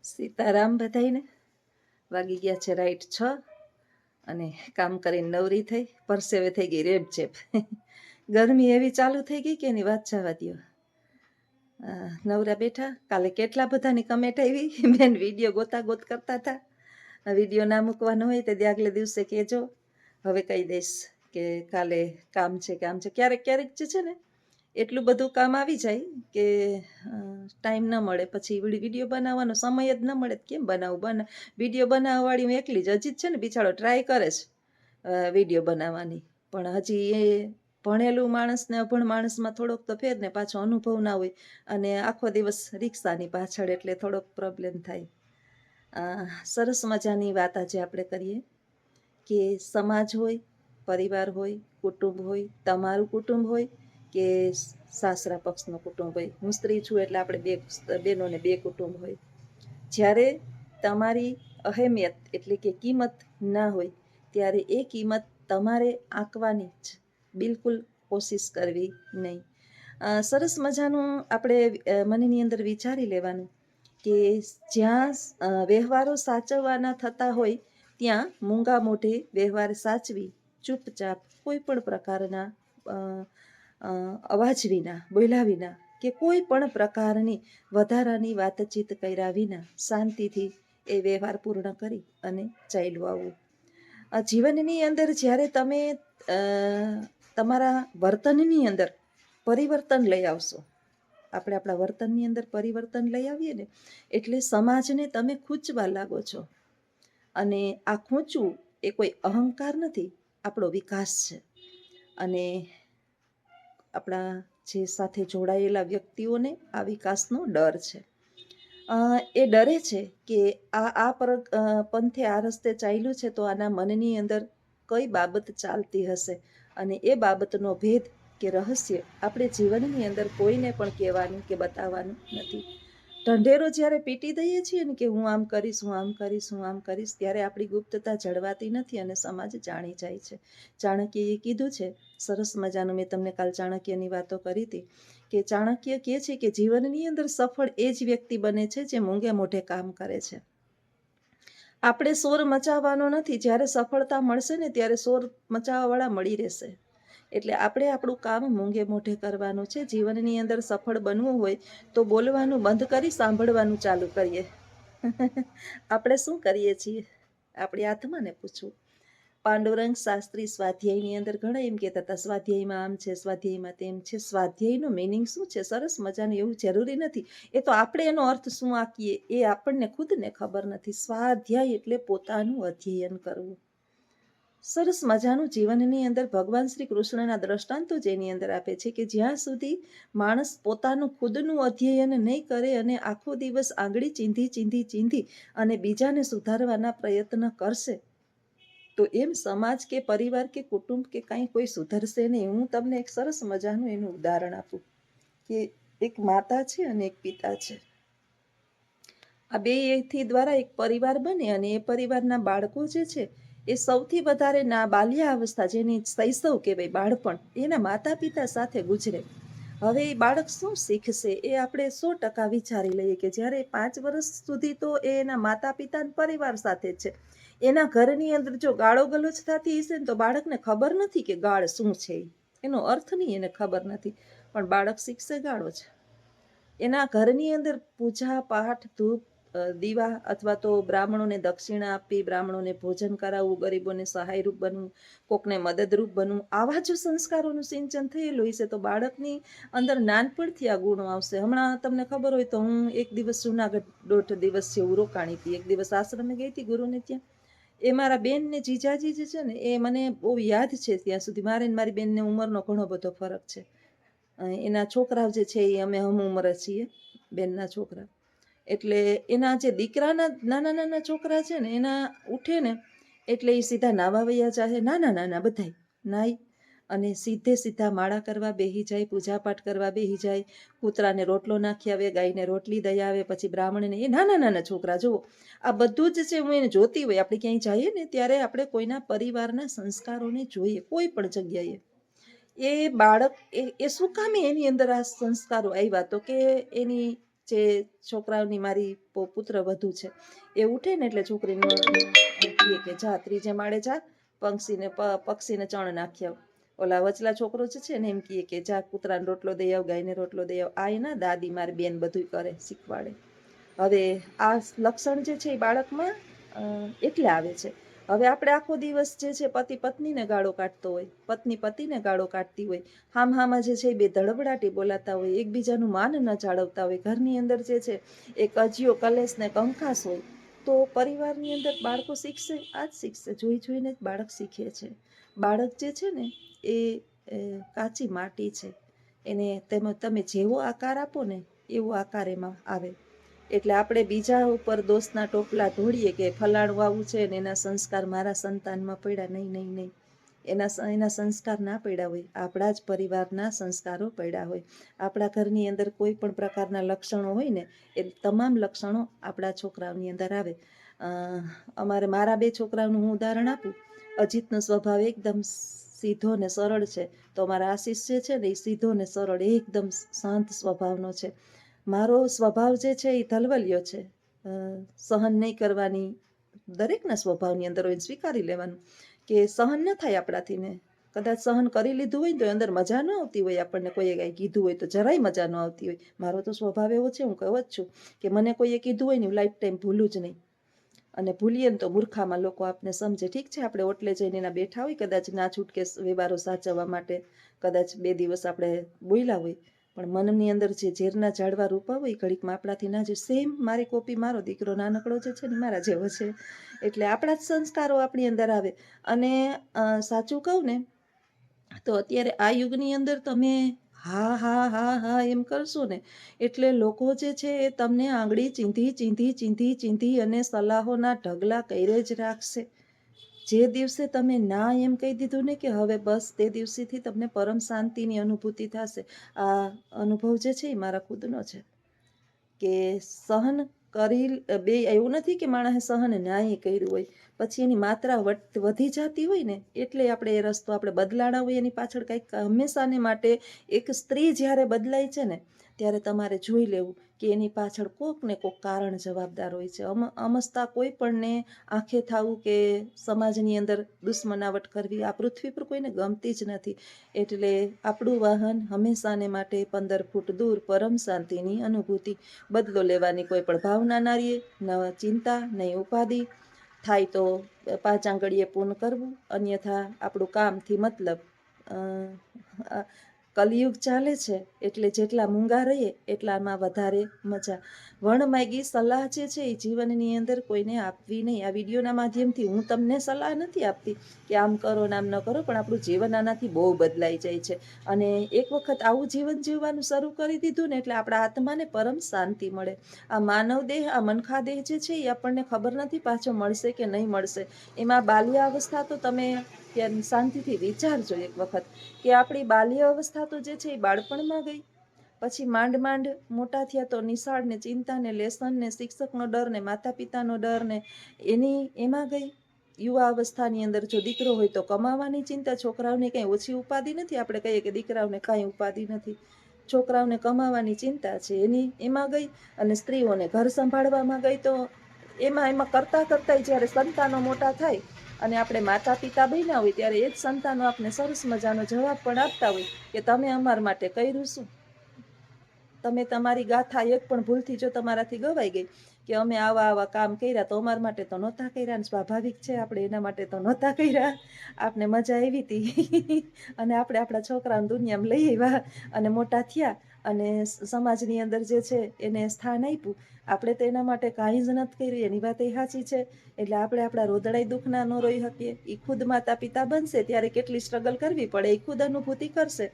સીતારામ બધાઈને. વાગી ગયા છે રાઈટ 6 અને કામ કરીને નવરી થઈ, પરસેવે થઈ ગઈ રેબઝેબ. ગરમી એવી ચાલુ થઈ ગઈ કે એની વાત જવા દ્યો. નવરા બેઠા. કાલે કેટલા બધાની કમેન્ટ આવી, બેન વિડીયો ગોતા ગોત કરતા હતા. વિડીયો ના મૂકવાનો હોય તો આગલે દિવસે કહેજો. હવે કહી દઈશ કે કાલે કામ છે. ક્યારેક ક્યારેક જે છે ને એટલું બધું કામ આવી જાય કે ટાઈમ ન મળે, પછી વિડીયો બનાવવાનો સમય જ ન મળે. કેમ બનાવું? વિડીયો બનાવવાવાળી હું એકલી જ. હજી જ છે ને બિચારો ટ્રાય કરે છે વિડીયો બનાવવાની, પણ હજી એ ભણેલું માણસ ને અભણ માણસમાં થોડોક તો ફેર ને, પાછો અનુભવ ના હોય અને આખો દિવસ રિક્ષાની પાછળ, એટલે થોડોક પ્રોબ્લેમ થાય. સરસ મજાની વાત આજે આપણે કરીએ કે સમાજ હોય, પરિવાર હોય, કુટુંબ હોય, તમારું કુટુંબ હોય કે સાસરા પક્ષનું કુટુંબ હોય. હું સ્ત્રી છું એટલે આપણે બે બહેનોને બે કુટુંબ હોય. જ્યારે તમારી અહેમિયત એટલે કે કિંમત ના હોય ત્યારે એ કિંમત તમારે આંકવાની જ બિલકુલ કોશિશ કરવી નહીં. સરસ મજાનું આપણે મનની અંદર વિચારી લેવાનું કે જ્યાં વ્યવહારો સાચવવાના થતા હોય ત્યાં મૂંગા મોઢે વ્યવહાર સાચવી, ચૂપચાપ કોઈ પણ પ્રકારના અવાજ વિના, બોલ્યા વિના કે કોઈ પણ પ્રકારની વધારાની વાતચીત કર્યા વિના શાંતિથી એ વ્યવહાર પૂર્ણ કરી અને ચાલ્યું આવવું. જીવનની અંદર જ્યારે તમે તમારા વર્તનની અંદર પરિવર્તન લઈ આવશો, આપણે આપણા વર્તનની અંદર પરિવર્તન લઈ આવીએ ને એટલે સમાજને તમે ખૂંચવા લાગો છો. અને આ ખૂંચવું એ કોઈ અહંકાર નથી, આપણો વિકાસ છે. અને આપણા જે સાથે જોડાયેલા વ્યક્તિઓને આ વિકાસનો ડર છે. એ ડરે છે કે આ પંથે આ રસ્તે ચાલ્યું છે તો આના મનની અંદર કઈ બાબત ચાલતી હશે, અને એ બાબતનો ભેદ કે રહસ્ય આપણે જીવનની અંદર કોઈને પણ કહેવાનું કે બતાવવાનું નથી. ઢંઢેરો જ્યારે પીટી દઈએ છીએ ને કે હું આમ કરીશ, હું આમ કરીશ, હું આમ કરીશ, ત્યારે આપણી ગુપ્તતા જળવાતી નથી અને સમાજ જાણી જાય છે. ચાણક્યએ કીધું છે સરસ મજાનું, મેં તમને કાલ ચાણક્યની વાતો કરી હતી કે ચાણક્ય કહે છે કે જીવનની અંદર સફળ એ જ વ્યક્તિ બને છે જે મૂંગે મોઢે કામ કરે છે. આપણે શોર મચાવવાનો નથી. જ્યારે સફળતા મળશે ને ત્યારે શોર મચાવવાવાળા મળી રહેશે. એટલે આપણે આપણું કામ મૂંગે મોઢે કરવાનું છે. જીવનની અંદર સફળ બનવું હોય તો બોલવાનું બંધ કરી સાંભળવાનું ચાલુ કરીએ. આપણે શું કરીએ છીએ? આપણી આત્માને પૂછવું. પાંડુરંગ શાસ્ત્રી સ્વાધ્યાયની અંદર ઘણા એમ કહેતા હતા, સ્વાધ્યાયમાં આમ છે, સ્વાધ્યાયમાં તેમ છે. સ્વાધ્યાયનો મિનિંગ શું છે? સરસ મજાનું, એવું જરૂરી નથી. એ તો આપણે એનો અર્થ શું આંકીએ એ આપણને ખુદને ખબર નથી. સ્વાધ્યાય એટલે પોતાનું અધ્યયન કરવું. સરસ મજાનું જીવનની અંદર ભગવાન શ્રી કૃષ્ણના દ્રષ્ટાંતો જેની અંદર આપે છે કે જ્યાં સુધી માણસ પોતાનું ખુદનું અધ્યયન નહીં કરે અને આખો દિવસ આંગળી ચીંધી અને બીજાને સુધારવાના પ્રયત્ન કરશે તો એમ સમાજ કે પરિવાર કે કુટુંબ કે કાંઈ કોઈ સુધરશે નહીં. હું તમને એક સરસ મજાનું એનું ઉદાહરણ આપું કે એક માતા છે અને એક પિતા છે. આ બેથી દ્વારા એક પરિવાર બને અને એ પરિવારના બાળકો જે છે એ સૌથી વધારે બાલ્ય અવસ્થા, જેની શૈશવ કહેવાય, બાળપણ, એના માતા પિતા સાથે ગુજરે. હવે એ બાળક શું શીખશે એ આપણે 100% વિચારી લઈએ કે જ્યારે 5 વર્ષ સુધી તો એ એના માતા પિતા પરિવાર સાથે જ છે. એના ઘરની અંદર જો ગાળો ગલોચ થતી હશે ને તો બાળકને ખબર નથી કે ગાળ શું છે, એનો અર્થ નહીં એને ખબર નથી, પણ બાળક શીખશે ગાળો છે. એના ઘરની અંદર પૂજા પાઠ, ધૂપ, દીવા અથવા તો બ્રાહ્મણોને દક્ષિણા આપવી, બ્રાહ્મણોને ભોજન કરાવવું, ગરીબોને સહાયરૂપ બનવું, કોકને મદદરૂપ બનવું, આવા જો સંસ્કારોનું સિંચન થયેલું હશે તો બાળકની અંદર નાનપણથી આ ગુણો આવશે. હમણાં તમને ખબર હોય તો હું એક દિવસ જુનાગઢ 1.5 દિવસ જેવું રોકાણી હતી. એક દિવસ આશ્રમે ગઈ હતી ગુરુને ત્યાં. એ મારા બેન ને જીજાજી જે છે ને એ મને બહુ યાદ છે ત્યાં સુધી. મારે ને મારી બેનને ઉંમરનો ઘણો બધો ફરક છે. એના છોકરાઓ જે છે એ અમે હમ ઉંમરે છીએ, બેનના છોકરા. એટલે એના જે દીકરાના નાના છોકરા છે ને એના ઉઠે ને એટલે એ સીધા નાવા વૈયા જાય. નાના બધાય નાઈ અને સીધા માળા કરવા બેહી જાય, પૂજાપાઠ કરવા બેહી જાય, કૂતરાને રોટલો નાખી આવે, ગાયને રોટલી દઈ આવે, પછી બ્રાહ્મણને. એ નાના છોકરા જુઓ, આ બધું જ છે. હું એને જોતી હોય, આપણે ક્યાંય જઈએ ને ત્યારે આપણે કોઈના પરિવારના સંસ્કારોને જોઈએ કોઈ પણ જગ્યાએ. એ બાળક એ શું કામે એની અંદર આ સંસ્કારો આવ્યા? તો કે એની જે છોકરાઓની મારી પુત્ર વધુ છે એ ઉઠે ને એટલે છોકરીને કહે કે જા ત્રીજે માળે જા, પક્ષીને ચણ નાખી આવ. ઓલા વચલા છોકરો છે ને એમ કે જા કૂતરાને રોટલો દઈ આવ, ગાયને રોટલો દઈ આવ. આ એના દાદી મારી બેન બધું કરે, શીખવાડે. હવે આ લક્ષણ જે છે એ બાળકમાં એટલે આવે છે. હવે આપણે આખો દિવસ જે છે પતિ પત્નીને ગાળો કાઢતો હોય, પત્ની પતિને ગાળો કાઢતી હોય, હામાં જે છે એ બે ધડબડાટી બોલાતા હોય, એકબીજાનું માન ન જાળવતા હોય, ઘરની અંદર જે છે એક અજીયો કલેશ ને કંકાસ હોય, તો પરિવારની અંદર બાળકો શીખશે, આ જ શીખશે. જોઈ જોઈને જ બાળક શીખે છે. બાળક જે છે ને એ કાચી માટી છે, એને તમે જેવો આકાર આપો ને એવો આકાર એમાં આવે. એટલે આપણે બીજા ઉપર દોષના ટોપલા ઢોળીએ કે ફલાણું આવું છે ને એના સંસ્કાર મારા સંતાનમાં પડ્યા. નહીં. એના સંસ્કાર ના પડ્યા હોય, આપણા જ પરિવારના સંસ્કારો પડ્યા હોય. આપણા ઘરની અંદર કોઈ પણ પ્રકારના લક્ષણો હોય ને એ તમામ લક્ષણો આપણા છોકરાઓની અંદર આવે. મારા 2 છોકરાઓનું હું ઉદાહરણ આપું. અજીતનો સ્વભાવ એકદમ સીધો ને સરળ છે, તો મારા આશીષ જે છે ને એ સીધો ને સરળ એકદમ શાંત સ્વભાવનો છે. મારો સ્વભાવ જે છે એ ધલવલિયો છે, સહન નહીં કરવાની દરેકના સ્વભાવની અંદર હોય, સ્વીકારી લેવાનું કે સહન ન થાય આપણાથી ને. કદાચ સહન કરી લીધું હોય ને તો અંદર મજા ન આવતી હોય, આપણને કોઈએ કાંઈ કીધું હોય તો જરાય મજા ન આવતી હોય. મારો તો સ્વભાવ એવો છે, હું કહું જ છું કે મને કોઈએ કીધું હોય ને હું લાઈફ ટાઈમ ભૂલું જ નહીં. અને ભૂલીએ ને તો મૂર્ખામાં લોકો આપને સમજે. ઠીક છે, આપણે ઓટલે જઈને એના બેઠા હોય, કદાચ ના છૂટકે વ્યવહારો સાચવવા માટે કદાચ 2 દિવસ આપણે બોલ્યા હોય, પણ મનની અંદર જે ઝેરના ઝાડવા રૂપા હોય ઘડીકમાં આપણાથી ના જે સેમ મારી કોપી મારો દીકરો નાનકડો જે છે ને મારા જેવો છે. એટલે આપણા જ સંસ્કારો આપણી અંદર આવે. અને સાચું કહું ને તો અત્યારે આ યુગની અંદર તમે હા એમ કરશો ને એટલે લોકો જે છે એ તમને આંગળી ચીંધી અને સલાહોના ઢગલા કરે જ રાખશે. જે દિવસે તમે ના એમ કહી દીધું ને કે હવે બસ, તે દિવસેથી તમને પરમ શાંતિની અનુભૂતિ થશે. આ અનુભવ જે છે એ મારા ખુદનો છે કે સહન કરી બે. એવું નથી કે માણસે સહન નાય કર્યું હોય પછી એની માત્રા વધી જતી હોય ને એટલે આપણે એ રસ્તો આપણે બદલાણા હોય એની પાછળ કંઈક હંમેશાને માટે. એક સ્ત્રી જ્યારે બદલાય છે ને ત્યારે તમારે જોઈ લેવું કે એની પાછળ કોક ને કોક કારણ જવાબદાર હોય છે. અમસ્તા કોઈ પણને આંખે થવું કે સમાજની અંદર દુશ્મનાવટ કરવી આ પૃથ્વી પર કોઈને ગમતી જ નથી. એટલે આપણું વાહન હંમેશાને માટે 15 ફૂટ દૂર પરમ શાંતિની અનુભૂતિ. બદલો લેવાની કોઈ પણ ભાવના ના રહીએ, ન ચિંતા, નહીં ઉપાધિ. થાય તો 5 આંગળીએ પૂર્ણ કરવું, અન્યથા આપણું કામથી મતલબ. કલયુગ ચાલે છે એટલે જેટલા મૂંગા રહીએ એટલામાં વધારે મજા. વણમાગી સલાહ જે છે એ જીવનની અંદર કોઈને આપવી નહીં. આ વિડીયોના માધ્યમથી હું તમને સલાહ નથી આપતી કે આમ કરો ને આમ ન કરો, પણ આપણું જીવન આનાથી બહુ બદલાઈ જાય છે. અને એક વખત આવું જીવન જીવવાનું શરૂ કરી દીધું ને એટલે આપણા આત્માને પરમ શાંતિ મળે. આ માનવ દેહ, આ મનખા દેહ જે છે એ આપણને ખબર નથી પાછો મળશે કે નહીં મળશે. એમાં બાલ્ય અવસ્થા તો તમે શાંતિથી વિચારજો એક વખત કે આપણી બાલ્ય અવસ્થા તો જે છે એ બાળપણમાં ગઈ, પછી માંડ મોટા થયા તો નિશાળ ને ચિંતા ને લેસન ને શિક્ષકનો ડર ને માતા પિતાનો ડર ને એમાં ગઈ. યુવા અવસ્થાની અંદર જો દીકરો હોય તો કમાવાની ચિંતા. છોકરાઓને કંઈ ઓછી ઉપાધિ નથી. આપણે કહીએ કે દીકરાઓને કાંઈ ઉપાધિ નથી, છોકરાઓને કમાવાની ચિંતા છે એમાં ગઈ. અને સ્ત્રીઓને ઘર સંભાળવામાં ગઈ. તો એમાં કરતા જ્યારે સંતાનો મોટા થાય અને આપણે માતા પિતા બન્યા હોય ત્યારે એ જ સંતાનો આપણે સરસ મજાનો જવાબ પણ આપતા હોય કે તમે અમારા માટે કર્યું શું. તમે તમારી ગાથા એક પણ ભૂલથી જો તમારાથી ગવાઈ ગઈ કે અમે આવા કામ કર્યા તો અમારા માટે તો નહોતા કર્યા, ને સ્વાભાવિક છે આપણે એના માટે તો નહોતા કર્યા, આપણે મજા આવી હતી અને આપણે આપણા છોકરાઓને દુનિયામાં લઈ આવ્યા અને મોટા થયા અને સમાજની અંદર જે છે એને સ્થાન આપ્યું. આપણે તો એના માટે કાંઈ જ નથી કર્યું, એની વાત એ સાચી છે. એટલે આપણે આપણા રોદડાઈ દુઃખના ન રોઈ શકીએ. એ ખુદ માતા પિતા બનશે ત્યારે કેટલી સ્ટ્રગલ કરવી પડે એ ખુદ અનુભૂતિ કરશે.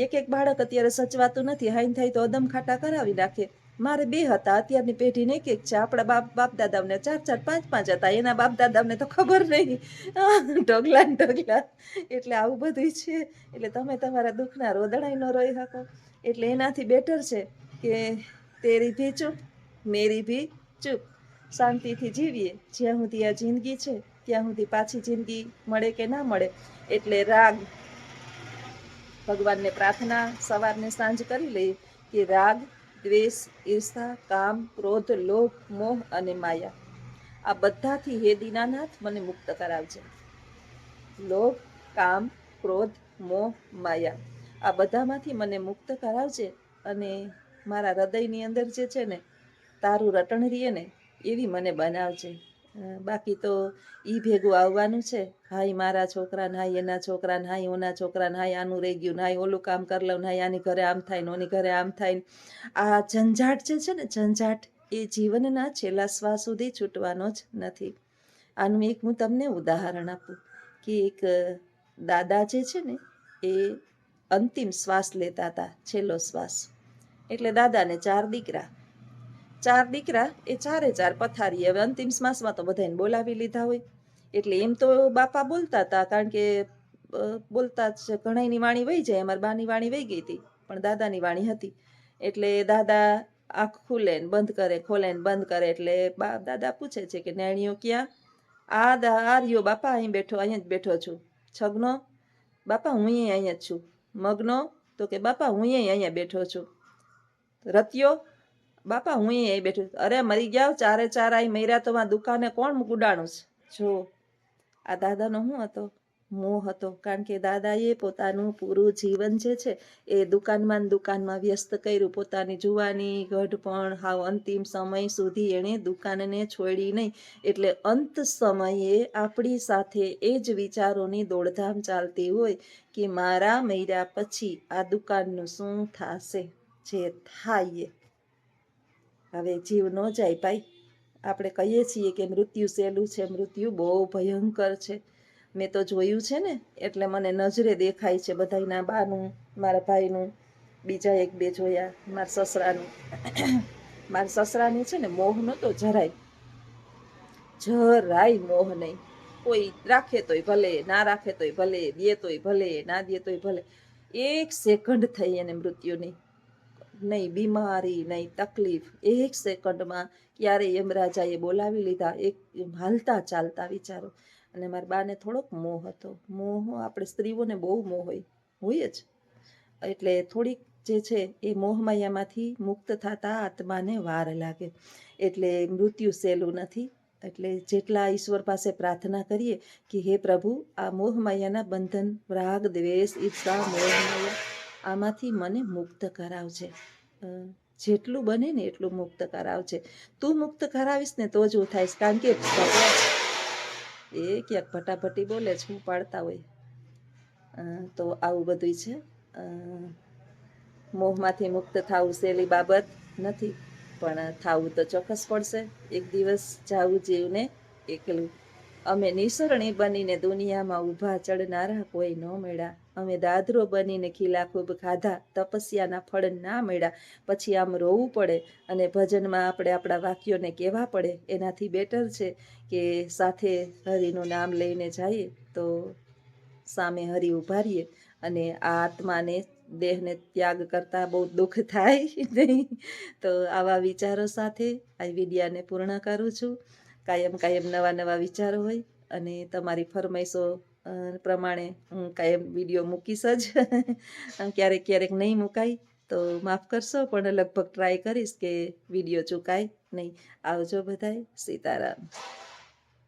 એક બાળક અત્યારે સચવાતું નથી, હાઈન થાય તો અદમ ખાટા કરાવી નાખે. મારે 2 હતા, અત્યારની પેઢીને એક છે. આપણા બાપ દાદાને 4 5 હતા, એના બાપ દાદાને તો ખબર નહીં, ઢગલા. એટલે આવું બધું છે. એટલે તમે તમારા દુઃખના રોદડાઈ ન રોઈ શકો. એટલે એનાથી બેટર છે કે તેરી ભી ચૂપ મેરી ભી ચૂપ. શાંતિથી જીવીએ. જ્યાં સુધી આ જિંદગી છે ત્યાં સુધી પાછી જિંદગી મળે કે ના મળે. એટલે રાગ, ભગવાનને પ્રાર્થના સવારને સાંજ કરી લઈએ કે રાગ, દ્વેષ, ઈર્ષા, કામ, ક્રોધ, લોભ, મોહ અને માયા. આ બધાથી હે દીનાનાથ મને મુક્ત કરાવજે. લોભ, કામ, ક્રોધ, મોહ, માયા, આ બધામાંથી મને મુક્ત કરાવજે અને મારા હૃદયની અંદર જે છે ને તારું રટણ રહીએ ને એવી મને બનાવજે. બાકી તો ઈ ભેગું આવવાનું છે. હાય મારા છોકરા, હાય એના છોકરા, હાય ઓના છોકરા, હાય આનું રહી ગયું, હાય ઓલું કામ કરી લઉં, હાય આની ઘરે આમ થાય ને ઓની ઘરે આમ થાય. આ ઝંઝાટ જે છે ને ઝંઝાટ એ જીવનના છેલ્લા શ્વાસ સુધી છૂટવાનો જ નથી. આનું એક હું તમને ઉદાહરણ આપું કે એક દાદા જે છે ને એ અંતિમ શ્વાસ લેતા હતા, છેલ્લો શ્વાસ. એટલે દાદાને 4 દીકરા. 4 દીકરા એ ચારે પથારી. હવે અંતિમ શ્વાસમાં તો બધાને બોલાવી લીધા હોય. એટલે એમ તો બાપા બોલતા હતા, કારણ કે બોલતા જ ઘણાની વાણી વહી જાય. અમારી બાની વાણી વહી ગઈ હતી, પણ દાદાની વાણી હતી. એટલે દાદા આંખ ખુલે ને બંધ કરે, ખોલે ને બંધ કરે. એટલે દાદા પૂછે છે કે નેણીઓ ક્યાં? આ રહ્યો બાપા, અહીં બેઠો, અહીંયા જ બેઠો છું. છગનો? બાપા હું અહીંયા જ છું. મગનો? તો કે બાપા હું અહીંયા બેઠો છું. રત્યો? બાપા હું અહીં બેઠો. અરે મરી ગયા, ચારે અહીં મર્યા તો આ દુકાને કોણ ગુડાણું છે? જો આ દાદાનો શું હતો? મોહ હતો. કારણ કે દાદાએ પોતાનું પૂરું જીવન જે છે એ દુકાનમાં વ્યસ્ત કર્યું. પોતાની જુવાની, ગઢપણ, હાવ અંતિમ સમય સુધી એણે દુકાનને છોડી નહીં. એટલે અંત સમયે આપણી સાથે એ જ વિચારોની દોડધામ ચાલતી હોય કે મારા મર્યા પછી આ દુકાનનું શું થશે? જે થાય હવે જીવ ન જાય ભાઈ. આપણે કહીએ છીએ કે મૃત્યુ સહેલું છે, મૃત્યુ બહુ ભયંકર છે. મેં તો જોયું છે ને, એટલે મને નજરે દેખાય છે. બધાના બાનું, મારા ભાઈનું, બીજા 1-2 જોયા, મારા સસરાનું. મારા સસરાને છે ને મોહ નહોતો જરાય મોહ નહીં. કોઈ રાખે તોય ભલે, ના રાખે તોય ભલે, દે તોય ભલે, ના દે તોય ભલે. 1 સેકન્ડ થઈ એને મૃત્યુની. નહીં બીમારી, નહીં તકલીફ. 1 સેકન્ડમાં ક્યારે યમરાજાએ બોલાવી લીધા. એક હાલતા ચાલતા વિચારો. અને મારા બાને થોડોક મોહ હતો. મોહ આપણે સ્ત્રીઓને બહુ મોહ હોય જ. એટલે થોડીક જે છે એ મોહમાયામાંથી મુક્ત થતા આત્માને વાર લાગે. એટલે મૃત્યુ સહેલું નથી. એટલે જેટલા ઈશ્વર પાસે પ્રાર્થના કરીએ કે હે પ્રભુ, આ મોહમાયાના બંધન, રાગ, દ્વેષ, ઈર્ષા, મોહમાયા, આમાંથી મને મુક્ત કરાવજે. જેટલું બને ને એટલું મુક્ત કરાવજે. તું મુક્ત કરાવીશ ને તો જ હું થાઈશ. કારણ કે એ ક્યાંક ભટાભટી બોલે છે, હું પાડતા હોય. તો આવું બધું છે. મોહમાંથી મુક્ત થવું સહેલી બાબત નથી, પણ થવું તો ચોક્કસ પડશે. એક દિવસ જાવું જીવને એકલું. અમે નિસરણી બનીને દુનિયામાં ઊભા, ચડનારા કોઈ ન મળ્યા. અમે દાદરો બનીને ખીલા ખૂબ ખાધા, તપસ્યાના ફળ ના મળ્યા. પછી આમ રોવું પડે અને ભજનમાં આપણે આપણા વાક્યોને કહેવા પડે. એનાથી બેટર છે કે સાથે હરિનું નામ લઈને જઈએ તો સામે હરિ ઊભા રહીએ. અને આ આત્માને, દેહને ત્યાગ કરતા બહુ દુઃખ થાય નહીં. તો આવા વિચારો સાથે આ વિડિયાને પૂર્ણ કરું છું. કાયમ નવા વિચારો હોય અને તમારી ફરમાઈશો પ્રમાણે હું કાયમ વિડીયો મૂકીશ જ. ક્યારેક નહીં મુકાય તો માફ કરશો, પણ લગભગ ટ્રાય કરીશ કે વિડીયો ચૂકાય નહીં. આવજો બધાય. સીતારામ.